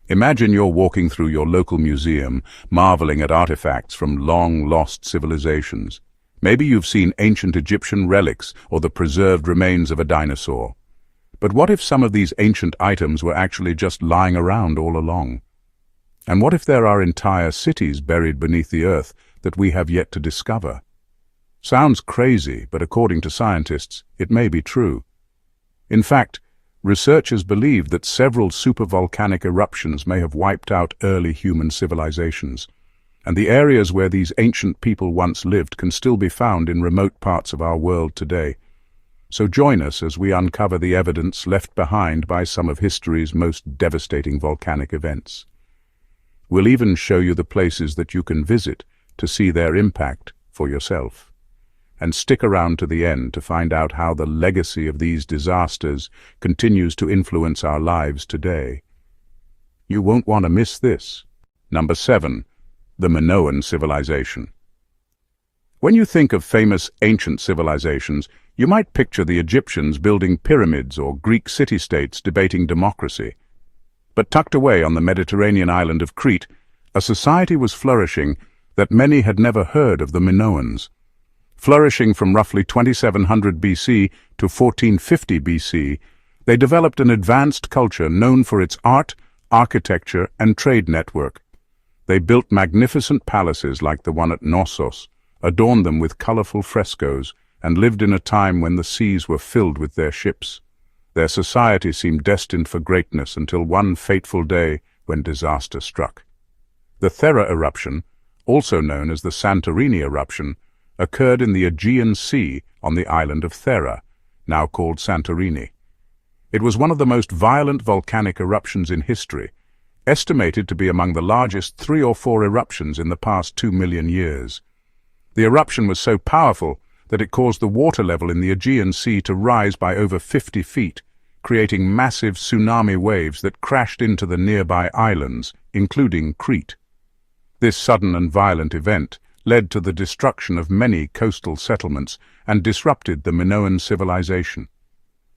Imagine you're walking through your local museum, marveling at artifacts from long-lost civilizations. Maybe you've seen ancient Egyptian relics or the preserved remains of a dinosaur. But what if some of these ancient items were actually just lying around all along? And what if there are entire cities buried beneath the earth that we have yet to discover? Sounds crazy, but according to scientists, it may be true. In fact, researchers believe that several supervolcanic eruptions may have wiped out early human civilizations, and the areas where these ancient people once lived can still be found in remote parts of our world today. So join us as we uncover the evidence left behind by some of history's most devastating volcanic events. We'll even show you the places that you can visit to see their impact for yourself. And stick around to the end to find out how the legacy of these disasters continues to influence our lives today. You won't want to miss this. Number 7. The Minoan civilization. When you think of famous ancient civilizations, you might picture the Egyptians building pyramids or Greek city-states debating democracy. But tucked away on the Mediterranean island of Crete, a society was flourishing that many had never heard of: the Minoans. Flourishing from roughly 2700 BC to 1450 BC, they developed an advanced culture known for its art, architecture, and trade network. They built magnificent palaces like the one at Knossos, adorned them with colorful frescoes, and lived in a time when the seas were filled with their ships. Their society seemed destined for greatness until one fateful day when disaster struck. The Thera eruption, also known as the Santorini eruption, occurred in the Aegean Sea on the island of Thera, now called Santorini. It was one of the most violent volcanic eruptions in history, estimated to be among the largest 3 or 4 eruptions in the past 2 million years. The eruption was so powerful that it caused the water level in the Aegean Sea to rise by over 50 feet, creating massive tsunami waves that crashed into the nearby islands, including Crete. This sudden and violent event led to the destruction of many coastal settlements and disrupted the Minoan civilization.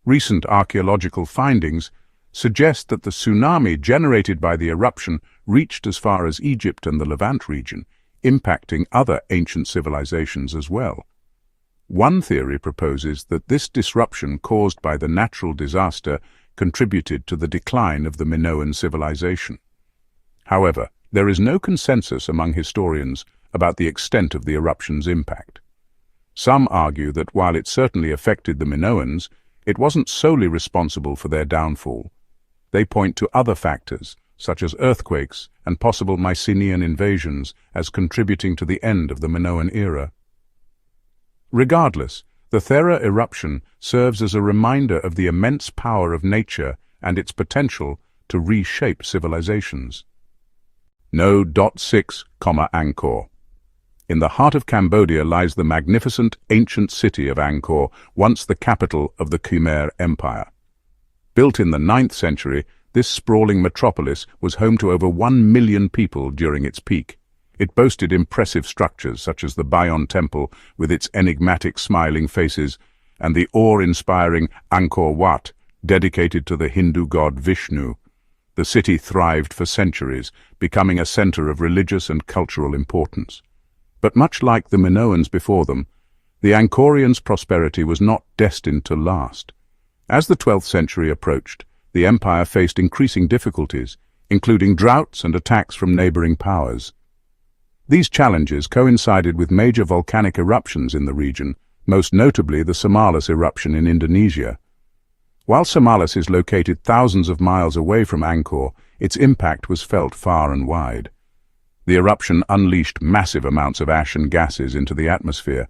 Recent archaeological findings suggest that the tsunami generated by the eruption reached as far as Egypt and the Levant region, impacting other ancient civilizations as well. One theory proposes that this disruption caused by the natural disaster contributed to the decline of the Minoan civilization. However, there is no consensus among historians about the extent of the eruption's impact. Some argue that while it certainly affected the Minoans, it wasn't solely responsible for their downfall. They point to other factors, such as earthquakes and possible Mycenaean invasions, as contributing to the end of the Minoan era. Regardless, the Thera eruption serves as a reminder of the immense power of nature and its potential to reshape civilizations. No. 6, Angkor. In the heart of Cambodia lies the magnificent ancient city of Angkor, once the capital of the Khmer Empire. Built in the 9th century, this sprawling metropolis was home to over 1 million people during its peak. It boasted impressive structures such as the Bayon Temple with its enigmatic smiling faces and the awe-inspiring Angkor Wat, dedicated to the Hindu god Vishnu. The city thrived for centuries, becoming a center of religious and cultural importance. But much like the Minoans before them, the Angkorians' prosperity was not destined to last. As the 12th century approached, the empire faced increasing difficulties, including droughts and attacks from neighboring powers. These challenges coincided with major volcanic eruptions in the region, most notably the Samalas eruption in Indonesia. While Samalas is located thousands of miles away from Angkor, its impact was felt far and wide. The eruption unleashed massive amounts of ash and gases into the atmosphere,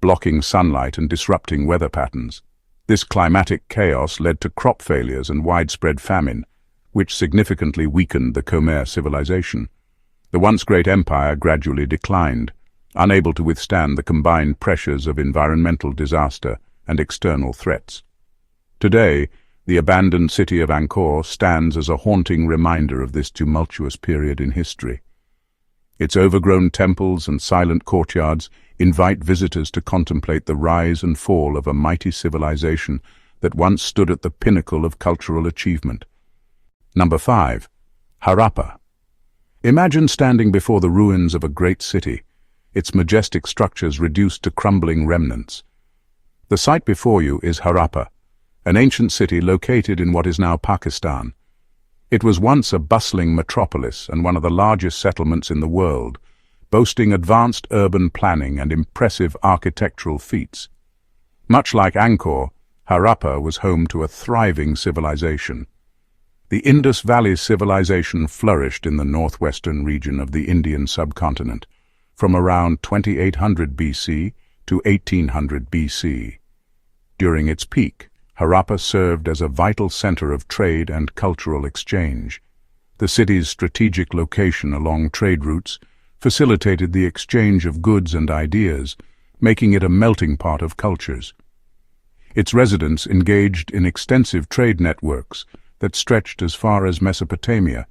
blocking sunlight and disrupting weather patterns. This climatic chaos led to crop failures and widespread famine, which significantly weakened the Khmer civilization. The once great empire gradually declined, unable to withstand the combined pressures of environmental disaster and external threats. Today, the abandoned city of Angkor stands as a haunting reminder of this tumultuous period in history. Its overgrown temples and silent courtyards invite visitors to contemplate the rise and fall of a mighty civilization that once stood at the pinnacle of cultural achievement. Number 5. Harappa. Imagine standing before the ruins of a great city, its majestic structures reduced to crumbling remnants. The site before you is Harappa, an ancient city located in what is now Pakistan. It was once a bustling metropolis and one of the largest settlements in the world, boasting advanced urban planning and impressive architectural feats. Much like Angkor, Harappa was home to a thriving civilization. The Indus Valley civilization flourished in the northwestern region of the Indian subcontinent, from around 2800 BC to 1800 BC. During its peak, Harappa served as a vital center of trade and cultural exchange. The city's strategic location along trade routes facilitated the exchange of goods and ideas, making it a melting pot of cultures. Its residents engaged in extensive trade networks that stretched as far as Mesopotamia,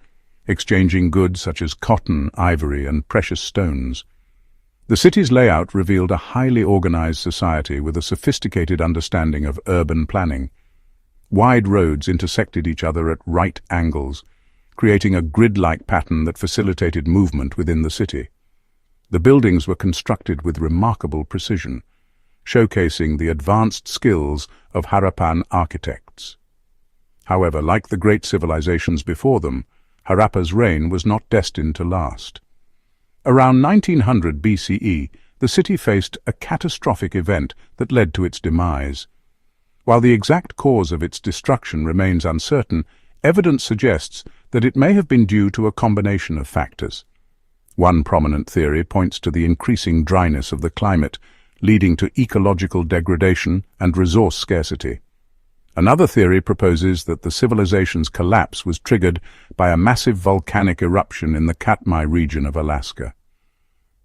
exchanging goods such as cotton, ivory, and precious stones. The city's layout revealed a highly organized society with a sophisticated understanding of urban planning. Wide roads intersected each other at right angles, creating a grid-like pattern that facilitated movement within the city. The buildings were constructed with remarkable precision, showcasing the advanced skills of Harappan architects. However, like the great civilizations before them, Harappa's reign was not destined to last. Around 1900 BCE, the city faced a catastrophic event that led to its demise. While the exact cause of its destruction remains uncertain, evidence suggests that it may have been due to a combination of factors. One prominent theory points to the increasing dryness of the climate, leading to ecological degradation and resource scarcity. Another theory proposes that the civilization's collapse was triggered by a massive volcanic eruption in the Katmai region of Alaska.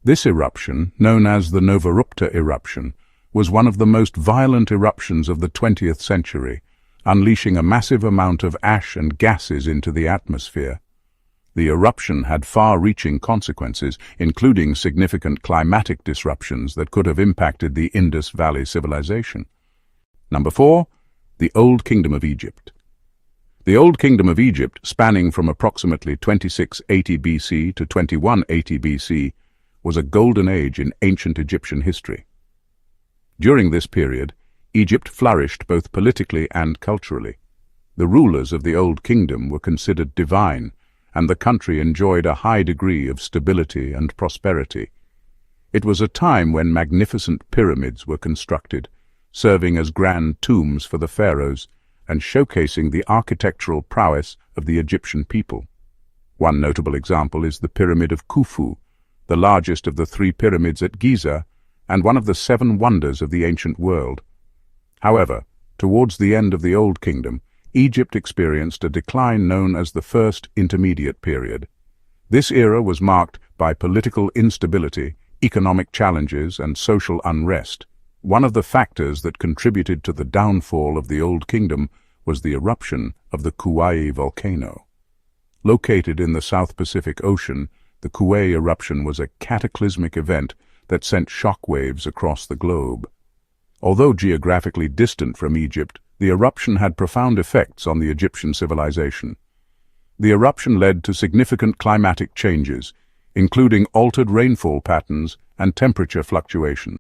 This eruption, known as the Novarupta eruption, was one of the most violent eruptions of the 20th century, unleashing a massive amount of ash and gases into the atmosphere. The eruption had far-reaching consequences, including significant climatic disruptions that could have impacted the Indus Valley civilization. Number 4. The Old Kingdom of Egypt. The Old Kingdom of Egypt, spanning from approximately 2680 BC to 2180 BC, was a golden age in ancient Egyptian history. During this period, Egypt flourished both politically and culturally. The rulers of the Old Kingdom were considered divine, and the country enjoyed a high degree of stability and prosperity. It was a time when magnificent pyramids were constructed, serving as grand tombs for the pharaohs and showcasing the architectural prowess of the Egyptian people. One notable example is the Pyramid of Khufu, the largest of the 3 pyramids at Giza and one of the 7 wonders of the ancient world. However, towards the end of the Old Kingdom, Egypt experienced a decline known as the First Intermediate Period. This era was marked by political instability, economic challenges, and social unrest. One of the factors that contributed to the downfall of the Old Kingdom was the eruption of the Kauai volcano. Located in the South Pacific Ocean, the Kauai eruption was a cataclysmic event that sent shockwaves across the globe. Although geographically distant from Egypt, the eruption had profound effects on the Egyptian civilization. The eruption led to significant climatic changes, including altered rainfall patterns and temperature fluctuations.